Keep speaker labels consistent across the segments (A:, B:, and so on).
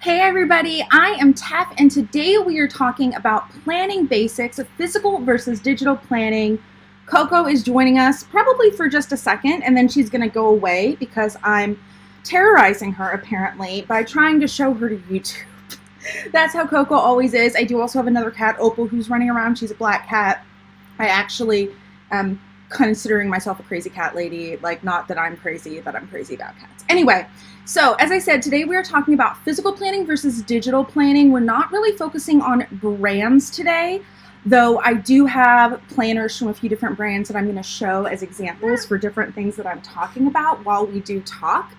A: Hey everybody, I am Tef, and today we are talking about planning basics of physical versus digital planning. Coco is joining us probably for just a second, and then she's going to go away because I'm terrorizing her apparently by trying to show her to YouTube. That's how Coco always is. I do also have another cat, Opal, who's running around. She's a black cat. I actually am considering myself a crazy cat lady, like not that I'm crazy, but I'm crazy about cats. Anyway, so as I said, today we are talking about physical planning versus digital planning. We're not really focusing on brands today, though I do have planners from a few different brands that I'm going to show as examples for different things that I'm talking about while we do talk.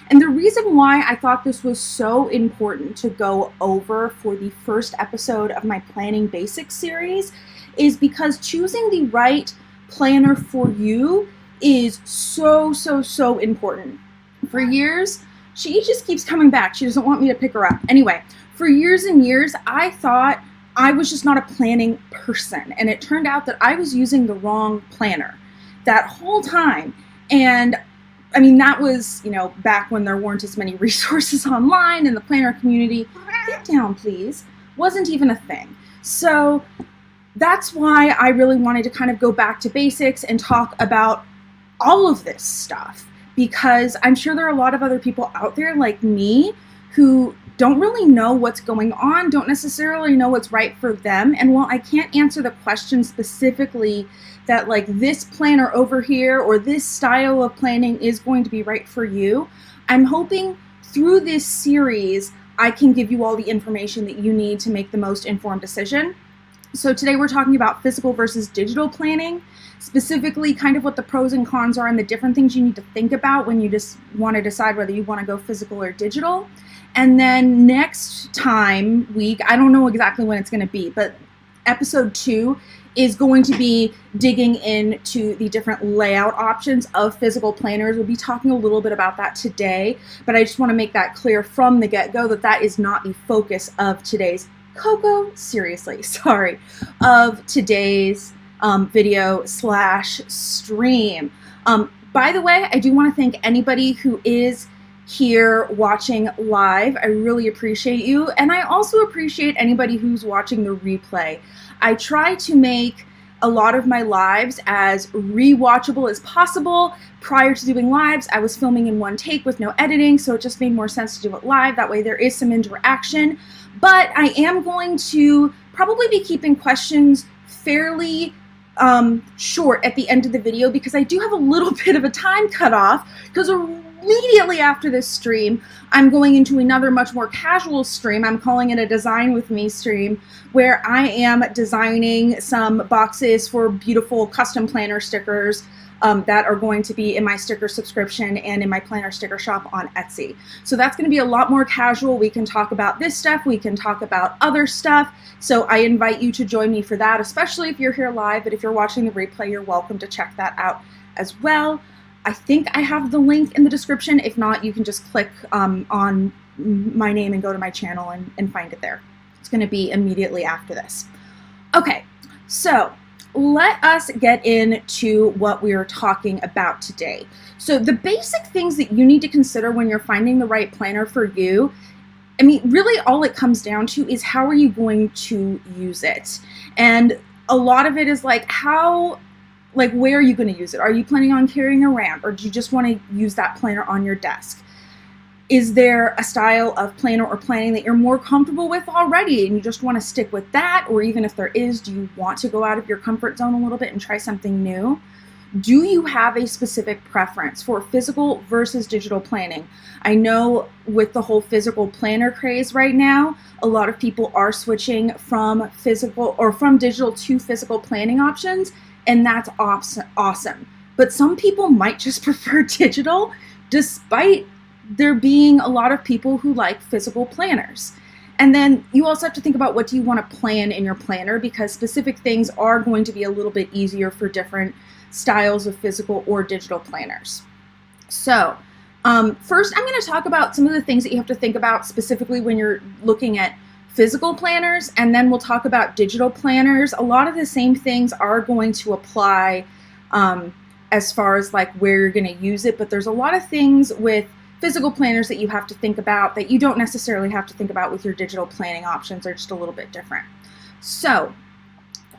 A: And the reason why I thought this was so important to go over for the first episode of my Planning Basics series is because choosing the right planner for you is so important. For years, she just keeps coming back. She doesn't want me to pick her up. Anyway, for years and years, I thought I was just not a planning person. And it turned out that I was using the wrong planner that whole time. And I mean, that was, back when there weren't as many resources online and the planner community, get down please, wasn't even a thing. So that's why I really wanted to kind of go back to basics and talk about all of this stuff, because I'm sure there are a lot of other people out there like me who don't really know what's going on, don't necessarily know what's right for them. And while I can't answer the question specifically that like this planner over here or this style of planning is going to be right for you, I'm hoping through this series I can give you all the information that you need to make the most informed decision. So today we're talking about physical versus digital planning, specifically kind of what the pros and cons are and the different things you need to think about when you just want to decide whether you want to go physical or digital. And then next week, I don't know exactly when it's going to be, but episode 2 is going to be digging into the different layout options of physical planners. We'll be talking a little bit about that today, but I just want to make that clear from the get-go that that is not the focus of today's of today's video / stream. By the way, I do want to thank anybody who is here watching live. I really appreciate you. And I also appreciate anybody who's watching the replay. I try to make a lot of my lives as rewatchable as possible. Prior to doing lives, I was filming in one take with no editing, so it just made more sense to do it live. That way there is some interaction. But I am going to probably be keeping questions fairly short at the end of the video because I do have a little bit of a time cutoff, because immediately after this stream, I'm going into another much more casual stream. I'm calling it a Design With Me stream, where I am designing some boxes for beautiful custom planner stickers that are going to be in my sticker subscription and in my planner sticker shop on Etsy. So that's going to be a lot more casual. We can talk about this stuff. We can talk about other stuff. So I invite you to join me for that, especially if you're here live. But if you're watching the replay, you're welcome to check that out as well. I think I have the link in the description. If not, you can just click on my name and go to my channel and find it there. It's going to be immediately after this. Okay, so let us get into what we are talking about today. So the basic things that you need to consider when you're finding the right planner for you, I mean, really all it comes down to is how are you going to use it? And a lot of it is like where are you going to use it? Are you planning on carrying around, or do you just want to use that planner on your desk? Is there a style of planner or planning that you're more comfortable with already and you just want to stick with that? Or even if there is, do you want to go out of your comfort zone a little bit and try something new? Do you have a specific preference for physical versus digital planning? I know with the whole physical planner craze right now, a lot of people are switching from digital to physical planning options, and that's awesome. But some people might just prefer digital, despite there being a lot of people who like physical planners. And then you also have to think about what do you want to plan in your planner, because specific things are going to be a little bit easier for different styles of physical or digital planners. So first I'm going to talk about some of the things that you have to think about specifically when you're looking at physical planners, and then we'll talk about digital planners. A lot of the same things are going to apply as far as like where you're going to use it, but there's a lot of things with physical planners that you have to think about that you don't necessarily have to think about with your digital planning options. Are just a little bit different. So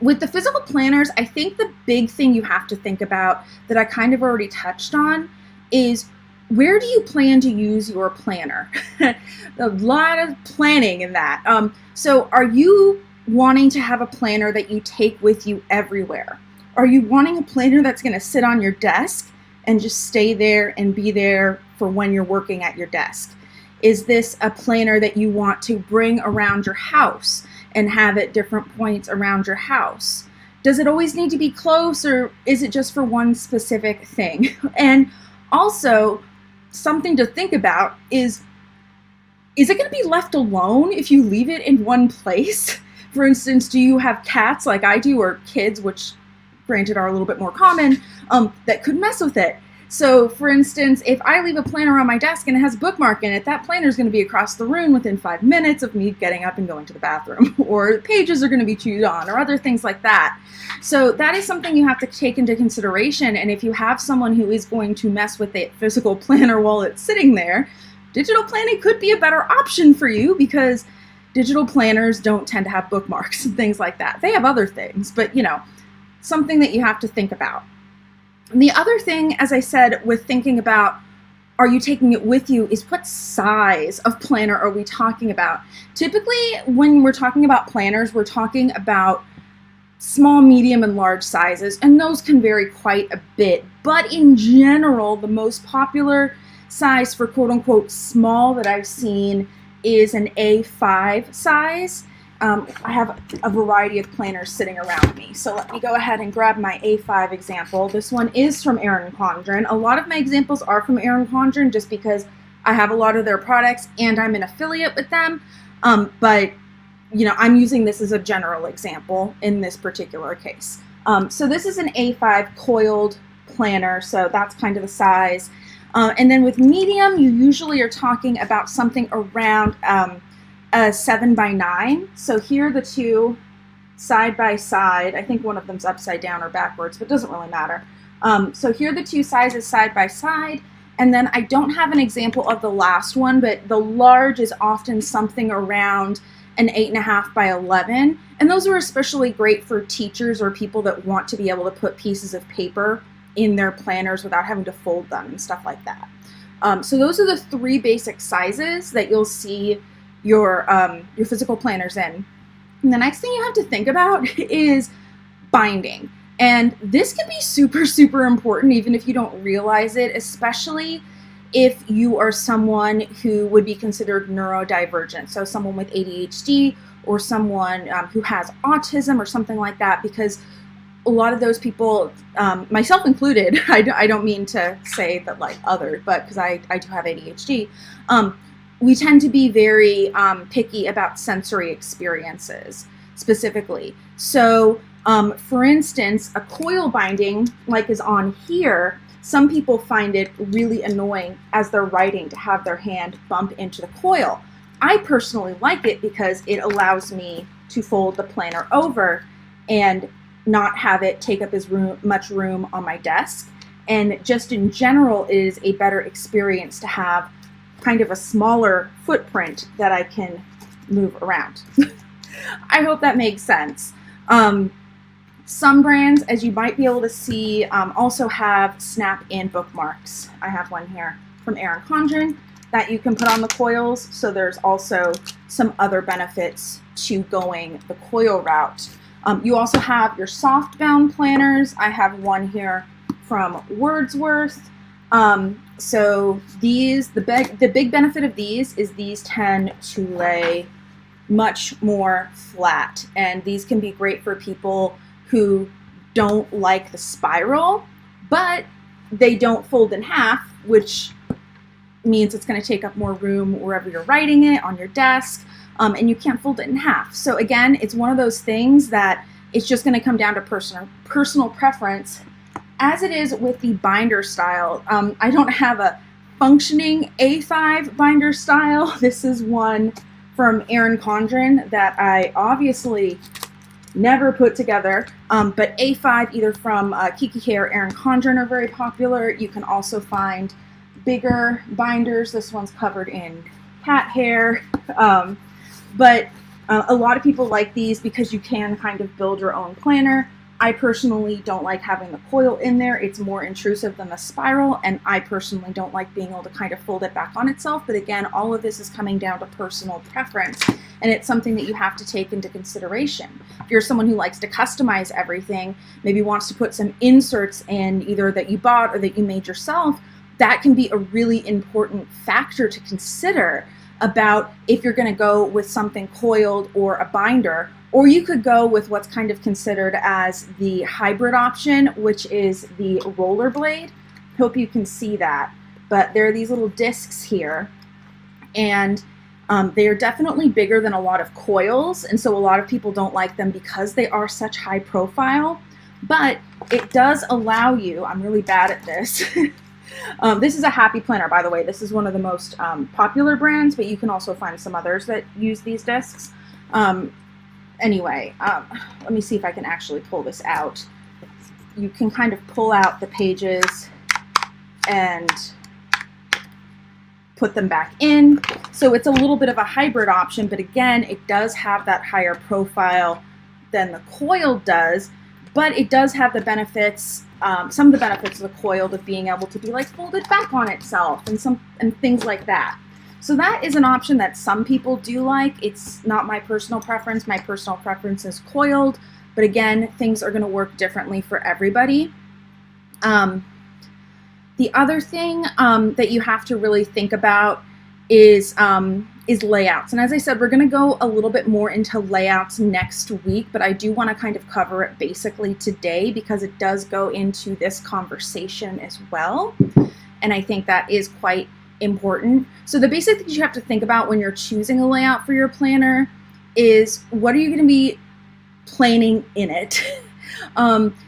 A: with the physical planners, I think the big thing you have to think about that I kind of already touched on is, where do you plan to use your planner? A lot of planning in that. So are you wanting to have a planner that you take with you everywhere? Are you wanting a planner that's going to sit on your desk and just stay there and be there for when you're working at your desk? Is this a planner that you want to bring around your house and have at different points around your house? Does it always need to be close, or is it just for one specific thing? And also, something to think about is it going to be left alone if you leave it in one place? For instance, do you have cats like I do, or kids, which granted are a little bit more common, that could mess with it? So for instance, if I leave a planner on my desk and it has a bookmark in it, that planner is going to be across the room within 5 minutes of me getting up and going to the bathroom, or the pages are going to be chewed on, or other things like that. So that is something you have to take into consideration. And if you have someone who is going to mess with a physical planner while it's sitting there, digital planning could be a better option for you, because digital planners don't tend to have bookmarks and things like that. They have other things, but something that you have to think about. And the other thing, as I said, with thinking about, are you taking it with you, is what size of planner are we talking about? Typically, when we're talking about planners, we're talking about small, medium, and large sizes, and those can vary quite a bit. But in general, the most popular size for quote-unquote small that I've seen is an A5 size. I have a variety of planners sitting around me. So let me go ahead and grab my A5 example. This one is from Erin Condren. A lot of my examples are from Erin Condren just because I have a lot of their products and I'm an affiliate with them. But I'm using this as a general example in this particular case. So this is an A5 coiled planner, so that's kind of the size. And then with medium, you usually are talking about something around a 7x9. So here are the two side by side. I think one of them's upside down or backwards, but it doesn't really matter. So here are the two sizes side by side. And then I don't have an example of the last one, but the large is often something around an 8.5x11. And those are especially great for teachers or people that want to be able to put pieces of paper in their planners without having to fold them and stuff like that. So those are the three basic sizes that you'll see your physical planners in. And the next thing you have to think about is binding. And this can be super, super important even if you don't realize it, especially if you are someone who would be considered neurodivergent. So someone with ADHD or someone who has autism or something like that, because a lot of those people, myself included, I don't mean to say that like others, but because I do have ADHD, we tend to be very picky about sensory experiences specifically. So for instance, a coil binding like is on here, some people find it really annoying as they're writing to have their hand bump into the coil. I personally like it because it allows me to fold the planner over and not have it take up as much room on my desk. And just in general, it is a better experience to have kind of a smaller footprint that I can move around. I hope that makes sense. Some brands, as you might be able to see, also have snap-in bookmarks. I have one here from Erin Condren that you can put on the coils. So there's also some other benefits to going the coil route. You also have your soft-bound planners. I have one here from Wordsworth. So these, the big benefit of these is these tend to lay much more flat, and these can be great for people who don't like the spiral, but they don't fold in half, which means it's going to take up more room wherever you're writing it, on your desk, and you can't fold it in half. So again, it's one of those things that it's just going to come down to personal preference, as it is with the binder style. I don't have a functioning A5 binder style. This is one from Erin Condren that I obviously never put together, but A5 either from Kiki K or Erin Condren are very popular. You can also find bigger binders. This one's covered in cat hair. But a lot of people like these because you can kind of build your own planner. I personally don't like having the coil in there. It's more intrusive than the spiral, and I personally don't like being able to kind of fold it back on itself. But again, all of this is coming down to personal preference, and it's something that you have to take into consideration. If you're someone who likes to customize everything, maybe wants to put some inserts in either that you bought or that you made yourself, that can be a really important factor to consider about if you're going to go with something coiled or a binder. Or you could go with what's kind of considered as the hybrid option, which is the rollerblade. Hope you can see that. But there are these little discs here, and they are definitely bigger than a lot of coils, and so a lot of people don't like them because they are such high profile. But it does allow you, I'm really bad at this. This is a Happy Planner, by the way. This is one of the most popular brands, but you can also find some others that use these discs. Anyway, let me see if I can actually pull this out. You can kind of pull out the pages and put them back in. So it's a little bit of a hybrid option, but again, it does have that higher profile than the coil does, but it does have the benefits, some of the benefits of the coiled of being able to be like folded back on itself and things like that. So that is an option that some people do like. It's not my personal preference. My personal preference is coiled, but again, things are going to work differently for everybody. The other thing that you have to really think about is layouts. And as I said, we're going to go a little bit more into layouts next week, but I do want to kind of cover it basically today because it does go into this conversation as well. And I think that is quite important. So the basic things you have to think about when you're choosing a layout for your planner is what are you going to be planning in it?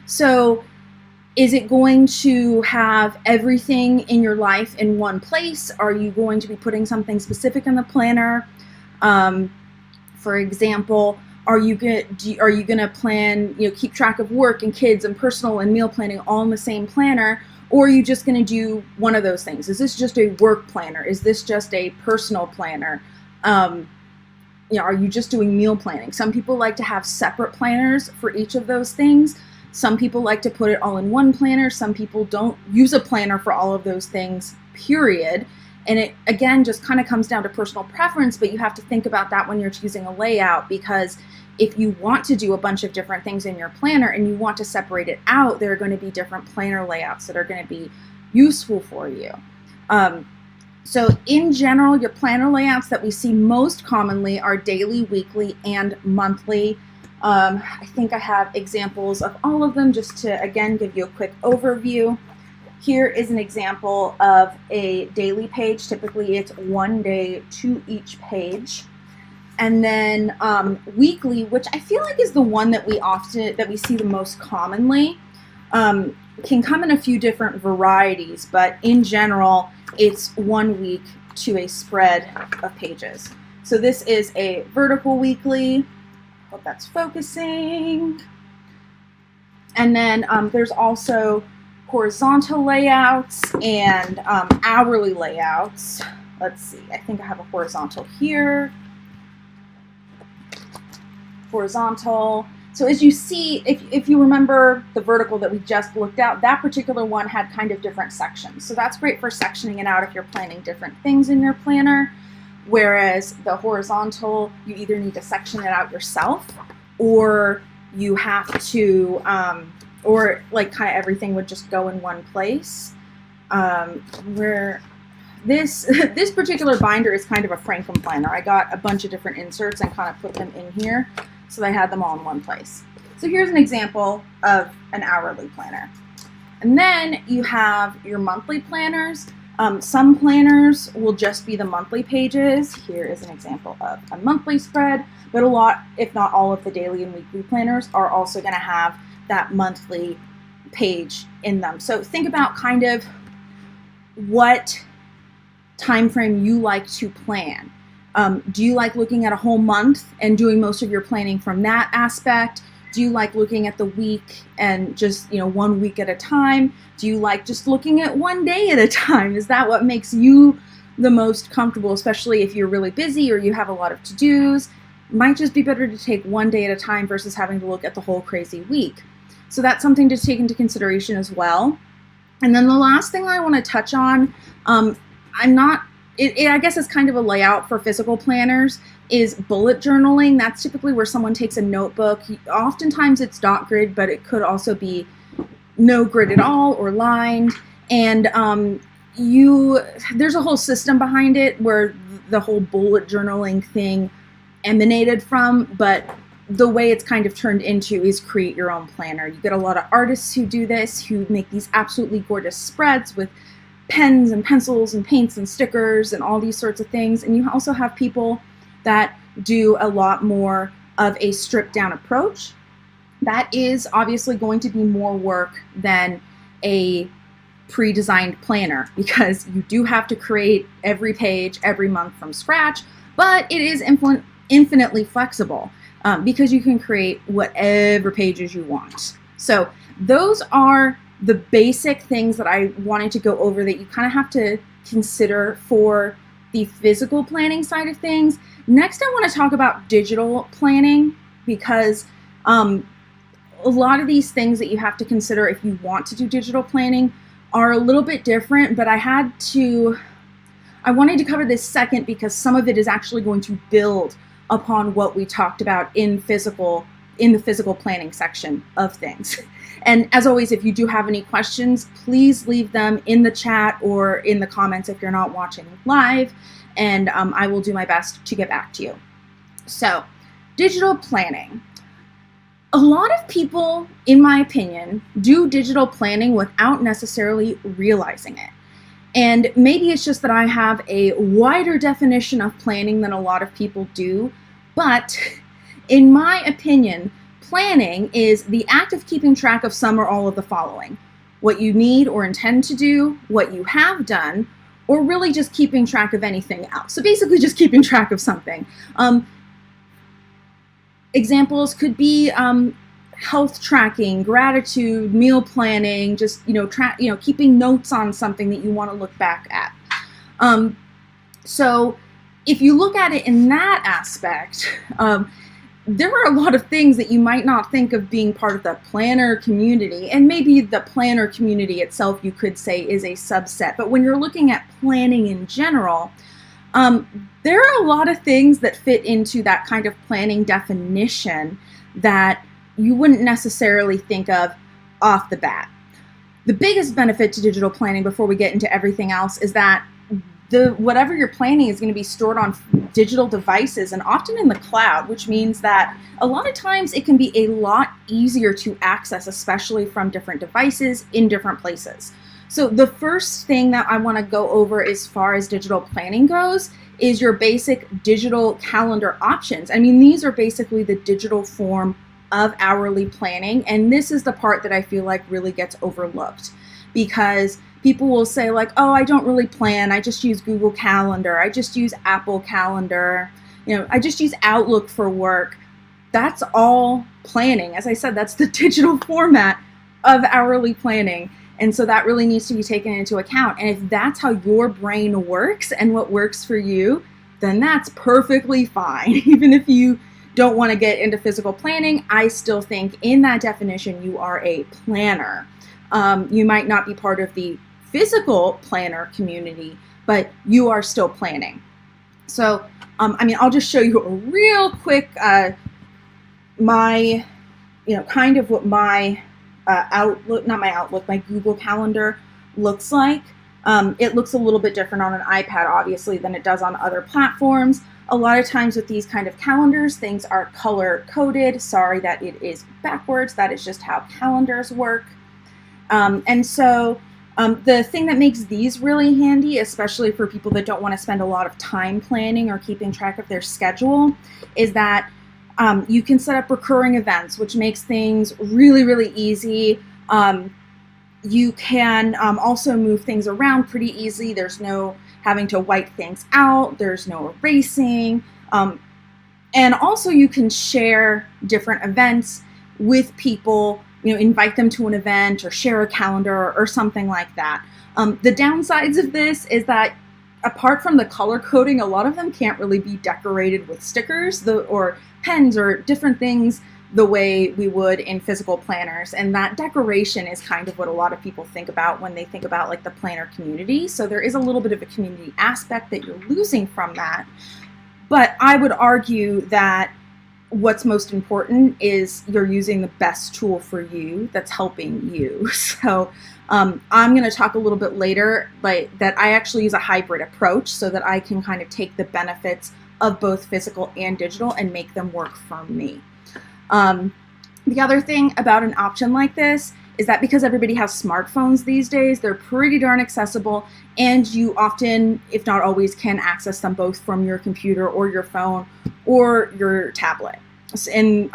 A: So is it going to have everything in your life in one place? Are you going to be putting something specific in the planner? For example, are you going to plan, keep track of work and kids and personal and meal planning all in the same planner? Or are you just going to do one of those things? Is this just a work planner? Is this just a personal planner? Are you just doing meal planning? Some people like to have separate planners for each of those things. Some people like to put it all in one planner. Some people don't use a planner for all of those things, period. And it, again, just kind of comes down to personal preference, but you have to think about that when you're choosing a layout, because if you want to do a bunch of different things in your planner and you want to separate it out, there are going to be different planner layouts that are going to be useful for you. So in general, your planner layouts that we see most commonly are daily, weekly, and monthly. I think I have examples of all of them just to, again, give you a quick overview. Here is an example of a daily page. Typically, it's 1 day to each page. And then weekly, which I feel like is the one that we see the most commonly, can come in a few different varieties, but in general, it's 1 week to a spread of pages. So this is a vertical weekly. Hope that's focusing. And then there's also horizontal layouts and hourly layouts. Let's see, I think I have a horizontal here. Horizontal. So as you see, if you remember the vertical that we just looked at, that particular one had kind of different sections. So that's great for sectioning it out if you're planning different things in your planner. Whereas the horizontal, you either need to section it out yourself, or you have to, or like kind of everything would just go in one place. Where this particular binder is kind of a Franken planner. I got a bunch of different inserts and kind of put them in here, so I had them all in one place. So here's an example of an hourly planner. And then you have your monthly planners. Some planners will just be the monthly pages. Here is an example of a monthly spread, but a lot, if not all of the daily and weekly planners are also going to have that monthly page in them. So think about kind of what time frame you like to plan. Do you like looking at a whole month and doing most of your planning from that aspect? Do you like looking at the week and just, 1 week at a time? Do you like just looking at 1 day at a time? Is that what makes you the most comfortable, especially if you're really busy or you have a lot of to-dos? Might just be better to take 1 day at a time versus having to look at the whole crazy week. So that's something to take into consideration as well. And then the last thing I want to touch on, I guess it's kind of a layout for physical planners, is bullet journaling. That's typically where someone takes a notebook. Oftentimes it's dot grid, but it could also be no grid at all or lined. And there's a whole system behind it where the whole bullet journaling thing emanated from, but the way it's kind of turned into is create your own planner. You get a lot of artists who do this, who make these absolutely gorgeous spreads with pens and pencils and paints and stickers and all these sorts of things. And you also have people that do a lot more of a stripped down approach. That is obviously going to be more work than a pre-designed planner, because you do have to create every page every month from scratch, but it is infinitely flexible because you can create whatever pages you want. So those are the basic things that I wanted to go over that you kind of have to consider for the physical planning side of things. Next, I want to talk about digital planning, because a lot of these things that you have to consider if you want to do digital planning are a little bit different, but I wanted to cover this second because some of it is actually going to build upon what we talked about in the physical planning section of things. And as always, if you do have any questions, please leave them in the chat or in the comments if you're not watching live, and I will do my best to get back to you. So, digital planning. A lot of people, in my opinion, do digital planning without necessarily realizing it. And maybe it's just that I have a wider definition of planning than a lot of people do, but in my opinion, planning is the act of keeping track of some or all of the following: what you need or intend to do, what you have done, or really just keeping track of anything else. So basically just keeping track of something. Examples could be health tracking, gratitude, meal planning, just keeping notes on something that you want to look back at. So if you look at it in that aspect, there are a lot of things that you might not think of being part of the planner community, and maybe the planner community itself, you could say, is a subset. But when you're looking at planning in general, there are a lot of things that fit into that kind of planning definition that you wouldn't necessarily think of off the bat. The biggest benefit to digital planning, before we get into everything else, is that whatever you're planning is going to be stored on digital devices and often in the cloud, which means that a lot of times it can be a lot easier to access, especially from different devices in different places. So the first thing that I want to go over as far as digital planning goes is your basic digital calendar options. I mean, these are basically the digital form of hourly planning, and this is the part that I feel like really gets overlooked, because people will say like, oh, I don't really plan, I just use Google Calendar, I just use Apple Calendar, I just use Outlook for work. That's all planning. As I said, that's the digital format of hourly planning. And so that really needs to be taken into account. And if that's how your brain works and what works for you, then that's perfectly fine. Even if you don't want to get into physical planning, I still think in that definition, you are a planner. You might not be part of the physical planner community, but you are still planning. So, I'll just show you a real quick, my my Google Calendar looks like. It looks a little bit different on an iPad, obviously, than it does on other platforms. A lot of times with these kind of calendars, things are color coded. Sorry that it is backwards. That is just how calendars work. The thing that makes these really handy, especially for people that don't want to spend a lot of time planning or keeping track of their schedule, is that you can set up recurring events, which makes things really, really easy. You can also move things around pretty easily. There's no having to wipe things out. There's no erasing. And also you can share different events with people, invite them to an event or share a calendar or something like that. The downsides of this is that apart from the color coding, a lot of them can't really be decorated with stickers or pens or different things the way we would in physical planners. And that decoration is kind of what a lot of people think about when they think about like the planner community. So there is a little bit of a community aspect that you're losing from that. But I would argue that what's most important is you're using the best tool for you that's helping you. So I'm going to talk a little bit later that I actually use a hybrid approach so that I can kind of take the benefits of both physical and digital and make them work for me. The other thing about an option like this is that because everybody has smartphones these days, they're pretty darn accessible, and you often, if not always, can access them both from your computer or your phone or your tablet. And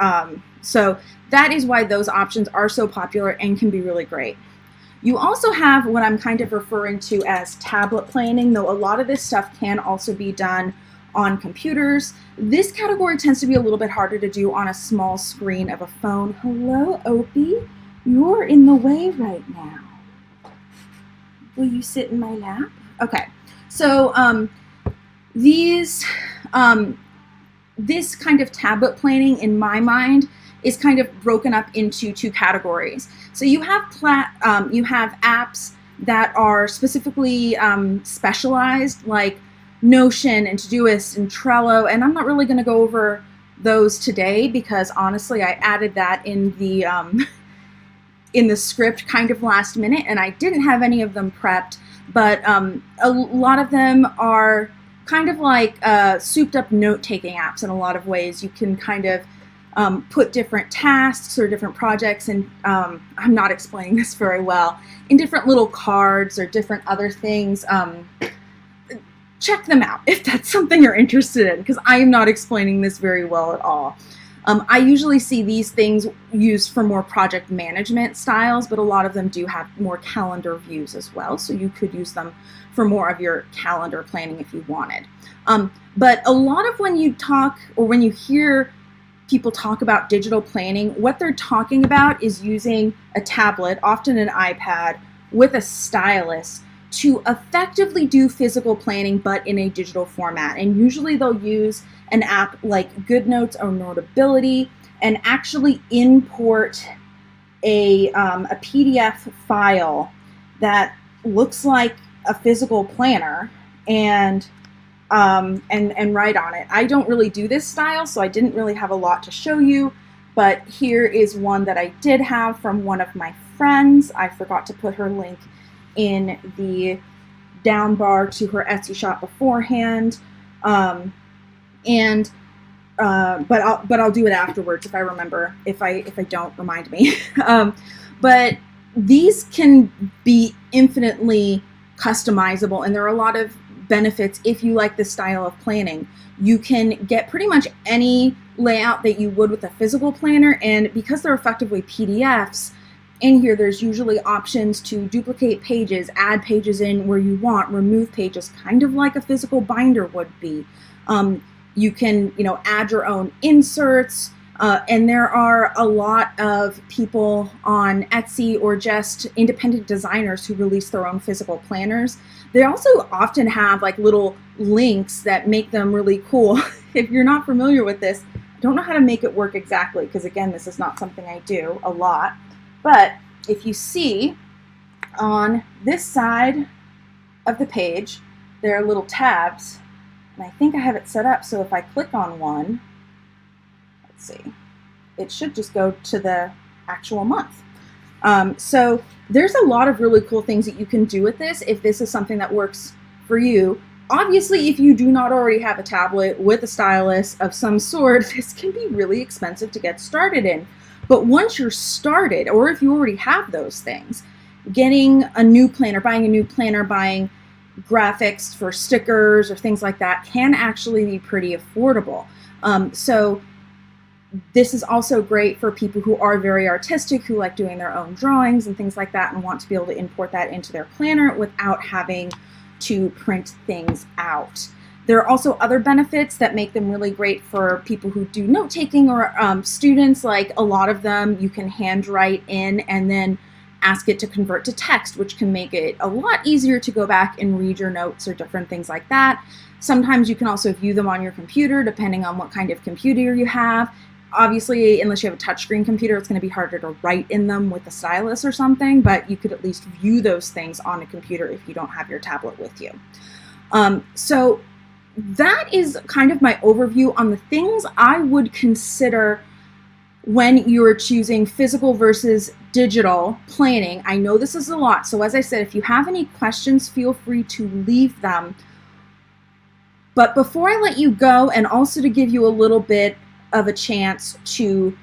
A: so that is why those options are so popular and can be really great. You also have what I'm kind of referring to as tablet planning, though a lot of this stuff can also be done on computers. This category tends to be a little bit harder to do on a small screen of a phone. Hello, Opie. You're in the way right now. Will you sit in my lap? Okay. So this kind of tablet planning, in my mind, is kind of broken up into two categories. So you have apps that are specifically specialized, like Notion and Todoist and Trello, and I'm not really going to go over those today because honestly I added that in the script kind of last minute and I didn't have any of them prepped, but a lot of them are kind of like souped up note-taking apps in a lot of ways. You can kind of put different tasks or different projects, and I'm not explaining this very well, in different little cards or different other things. Check them out if that's something you're interested in, because I am not explaining this very well at all. I usually see these things used for more project management styles, but a lot of them do have more calendar views as well, so you could use them for more of your calendar planning if you wanted. But a lot of when you talk or when you hear people talk about digital planning, what they're talking about is using a tablet, often an iPad, with a stylus to effectively do physical planning but in a digital format. And usually they'll use an app like GoodNotes or Notability and actually import a PDF file that looks like a physical planner and write on it. I don't really do this style, so I didn't really have a lot to show you, but here is one that I did have from one of my friends. I forgot to put her link in the down bar to her Etsy shop beforehand, but I'll do it afterwards if I remember. If I don't, remind me. But these can be infinitely customizable, and there are a lot of benefits if you like this style of planning. You can get pretty much any layout that you would with a physical planner, and because they're effectively PDFs, in here there's usually options to duplicate pages, add pages in where you want, remove pages, kind of like a physical binder would be. You can, add your own inserts, and there are a lot of people on Etsy or just independent designers who release their own physical planners. They also often have like little links that make them really cool. If you're not familiar with this, I don't know how to make it work exactly, because again, this is not something I do a lot. But if you see on this side of the page, there are little tabs, and I think I have it set up so if I click on one, let's see, it should just go to the actual month. So there's a lot of really cool things that you can do with this if this is something that works for you. Obviously, if you do not already have a tablet with a stylus of some sort, this can be really expensive to get started in. But once you're started, or if you already have those things, getting a new planner, buying graphics for stickers or things like that can actually be pretty affordable. So this is also great for people who are very artistic, who like doing their own drawings and things like that and want to be able to import that into their planner without having to print things out. There are also other benefits that make them really great for people who do note-taking or students. Like a lot of them, you can handwrite in and then ask it to convert to text, which can make it a lot easier to go back and read your notes or different things like that. Sometimes you can also view them on your computer, depending on what kind of computer you have. Obviously, unless you have a touchscreen computer, it's going to be harder to write in them with a stylus or something, but you could at least view those things on a computer if you don't have your tablet with you. So that is kind of my overview on the things I would consider when you're choosing physical versus digital planning. I know this is a lot, so as I said, if you have any questions, feel free to leave them. But before I let you go, and also to give you a little bit of a chance to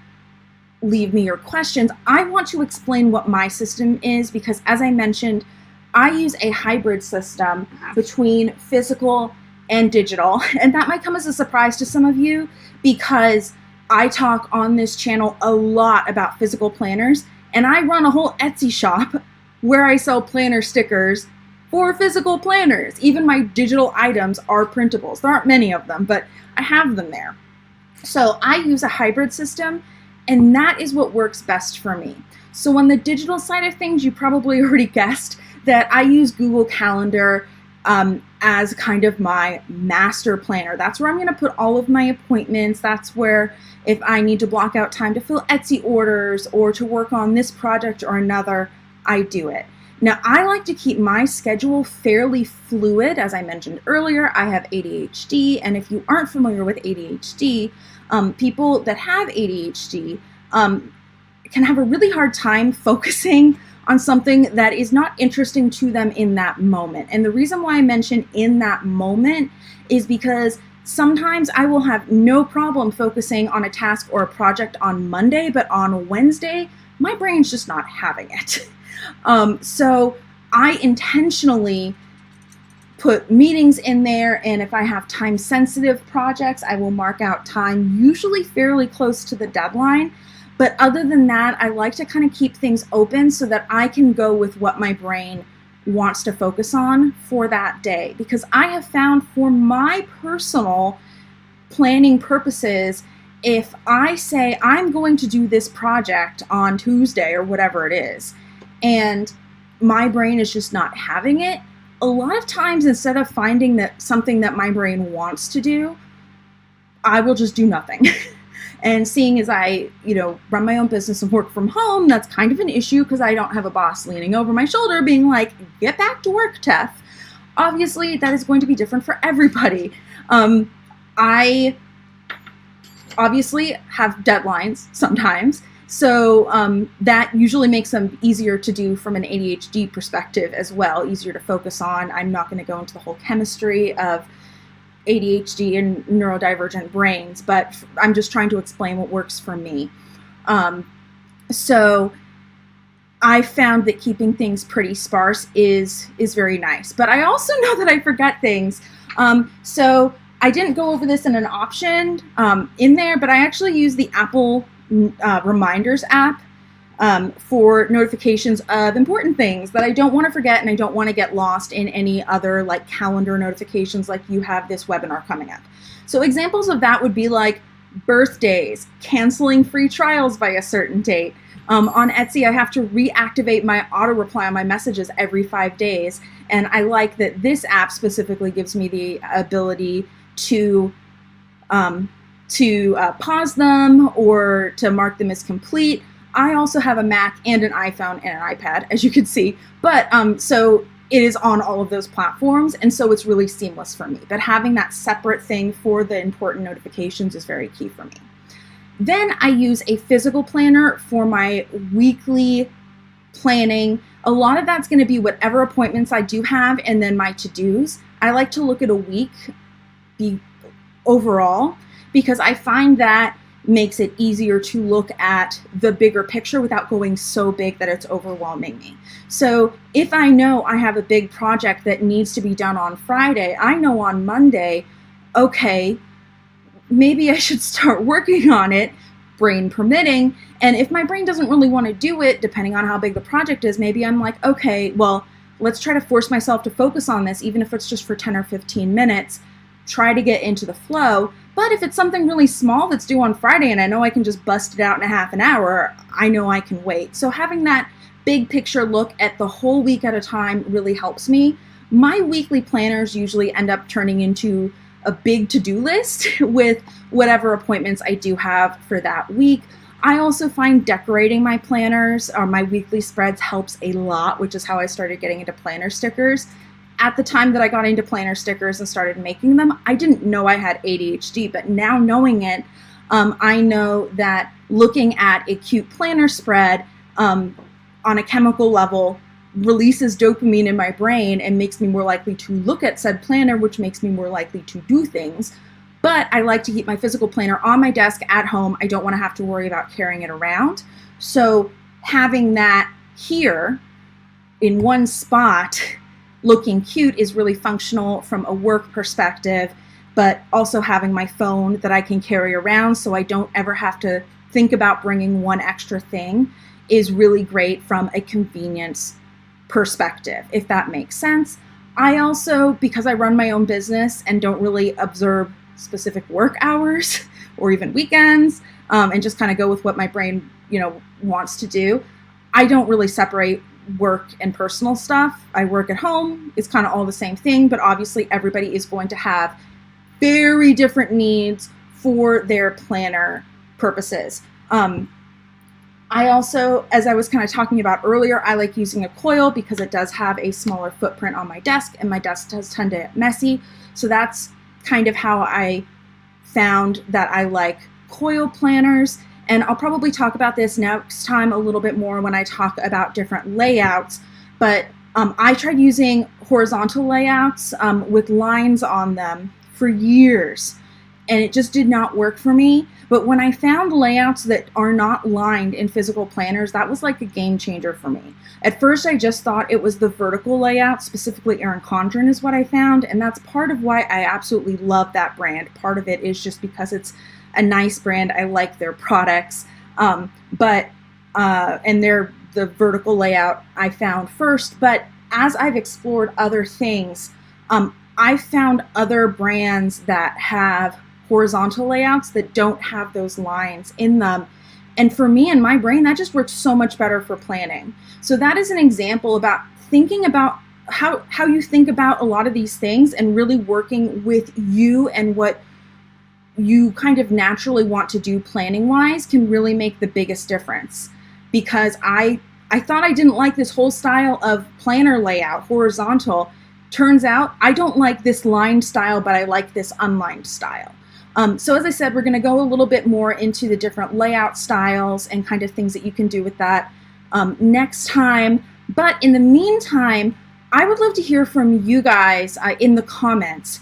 A: leave me your questions, I want to explain what my system is, because as I mentioned, I use a hybrid system between physical and digital, and that might come as a surprise to some of you because I talk on this channel a lot about physical planners, and I run a whole Etsy shop where I sell planner stickers for physical planners. Even my digital items are printables. There aren't many of them, but I have them there. So I use a hybrid system, and that is what works best for me. So on the digital side of things, you probably already guessed that I use Google Calendar as kind of my master planner. That's where I'm going to put all of my appointments. That's where if I need to block out time to fill Etsy orders or to work on this project or another, I do it. Now, I like to keep my schedule fairly fluid. As I mentioned earlier, I have ADHD, and if you aren't familiar with ADHD, people that have ADHD can have a really hard time focusing on something that is not interesting to them in that moment. And the reason why I mention in that moment is because sometimes I will have no problem focusing on a task or a project on Monday, but on Wednesday, my brain's just not having it. So I intentionally put meetings in there, and if I have time-sensitive projects, I will mark out time, usually fairly close to the deadline. But other than that, I like to kind of keep things open so that I can go with what my brain wants to focus on for that day. Because I have found for my personal planning purposes, if I say I'm going to do this project on Tuesday or whatever it is, and my brain is just not having it, a lot of times instead of finding that something that my brain wants to do, I will just do nothing. And seeing as I, run my own business and work from home, that's kind of an issue because I don't have a boss leaning over my shoulder being like, get back to work, Tef. Obviously, that is going to be different for everybody. I obviously have deadlines sometimes, so that usually makes them easier to do from an ADHD perspective as well, easier to focus on. I'm not going to go into the whole chemistry of ADHD and neurodivergent brains, but I'm just trying to explain what works for me. So I found that keeping things pretty sparse is very nice, but I also know that I forget things. So I didn't go over this in an option in there, but I actually use the Apple Reminders app for notifications of important things that I don't want to forget, and I don't want to get lost in any other like calendar notifications like you have this webinar coming up. So examples of that would be like birthdays, canceling free trials by a certain date. On Etsy, I have to reactivate my auto reply on my messages every 5 days, and I like that this app specifically gives me the ability to pause them or to mark them as complete. I also have a Mac and an iPhone and an iPad, as you can see, but so it is on all of those platforms, and so it's really seamless for me. But having that separate thing for the important notifications is very key for me. Then I use a physical planner for my weekly planning. A lot of that's going to be whatever appointments I do have, and then my to-dos. I like to look at a week overall, because I find that makes it easier to look at the bigger picture without going so big that it's overwhelming me. So if I know I have a big project that needs to be done on Friday, I know on Monday, okay, maybe I should start working on it, brain permitting. And if my brain doesn't really want to do it, depending on how big the project is, maybe I'm like, okay, well, let's try to force myself to focus on this, even if it's just for 10 or 15 minutes. try to get into the flow. But if it's something really small that's due on Friday and I know I can just bust it out in a half an hour, I know I can wait. So having that big picture look at the whole week at a time really helps me. My weekly planners usually end up turning into a big to-do list with whatever appointments I do have for that week. I also find decorating my planners or my weekly spreads helps a lot, which is how I started getting into planner stickers. At the time that I got into planner stickers and started making them, I didn't know I had ADHD, but now knowing it, I know that looking at a cute planner spread on a chemical level releases dopamine in my brain and makes me more likely to look at said planner, which makes me more likely to do things. But I like to keep my physical planner on my desk at home. I don't want to have to worry about carrying it around. So having that here in one spot looking cute is really functional from a work perspective, but also having my phone that I can carry around so I don't ever have to think about bringing one extra thing is really great from a convenience perspective, if that makes sense. I also, because I run my own business and don't really observe specific work hours or even weekends, and just kind of go with what my brain, wants to do, I don't really separate work and personal stuff. I work at home. It's kind of all the same thing, but obviously everybody is going to have very different needs for their planner purposes. I also, as I was kind of talking about earlier, I like using a coil because it does have a smaller footprint on my desk, and my desk does tend to get messy. So that's kind of how I found that I like coil planners. And I'll probably talk about this next time a little bit more when I talk about different layouts. But I tried using horizontal layouts with lines on them for years, and it just did not work for me. But when I found layouts that are not lined in physical planners, that was like a game changer for me. At first, I just thought it was the vertical layout, specifically Erin Condren is what I found, and that's part of why I absolutely love that brand. Part of it is just because it's a nice brand. I like their products, and they're the vertical layout I found first. But as I've explored other things, I found other brands that have horizontal layouts that don't have those lines in them. And for me and my brain, that just works so much better for planning. So that is an example about thinking about how you think about a lot of these things and really working with you and what you kind of naturally want to do planning wise can really make the biggest difference. Because I thought I didn't like this whole style of planner layout, horizontal. Turns out I don't like this lined style, but I like this unlined style. So as I said, we're going to go a little bit more into the different layout styles and kind of things that you can do with that next time. But in the meantime, I would love to hear from you guys in the comments.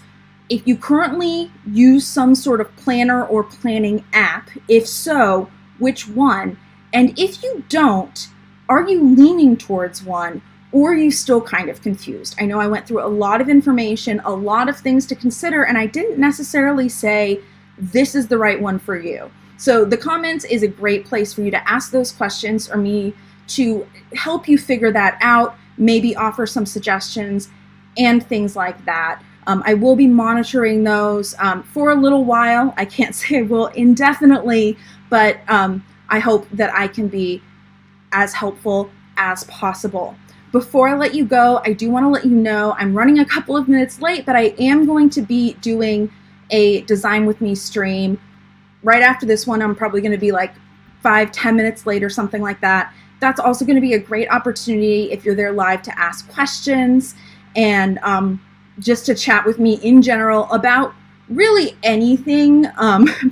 A: If you currently use some sort of planner or planning app, if so, which one? And if you don't, are you leaning towards one? Or are you still kind of confused? I know I went through a lot of information, a lot of things to consider, and I didn't necessarily say this is the right one for you. So the comments is a great place for you to ask those questions or me to help you figure that out, maybe offer some suggestions and things like that. I will be monitoring those for a little while. I can't say I will indefinitely, but I hope that I can be as helpful as possible. Before I let you go, I do want to let you know I'm running a couple of minutes late, but I am going to be doing a Design With Me stream. Right after this one, I'm probably going to be like 5-10 minutes late or something like that. That's also going to be a great opportunity if you're there live to ask questions and just to chat with me in general about really anything,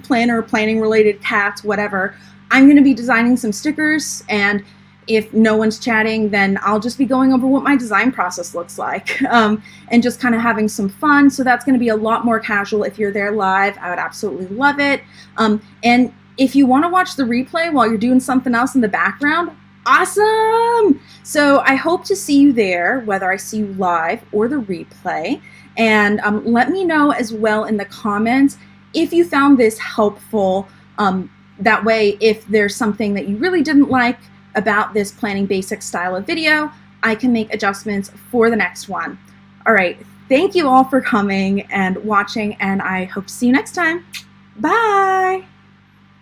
A: planner, planning related, cats, whatever. I'm going to be designing some stickers, and if no one's chatting, then I'll just be going over what my design process looks like and just kind of having some fun. So that's going to be a lot more casual. If you're there live, I would absolutely love it. And if you want to watch the replay while you're doing something else in the background, awesome. So I hope to see you there, whether I see you live or the replay. And let me know as well in the comments if you found this helpful. That way, if there's something that you really didn't like about this planning basics style of video, I can make adjustments for the next one. All right, Thank you all for coming and watching, and I hope to see you next time. Bye!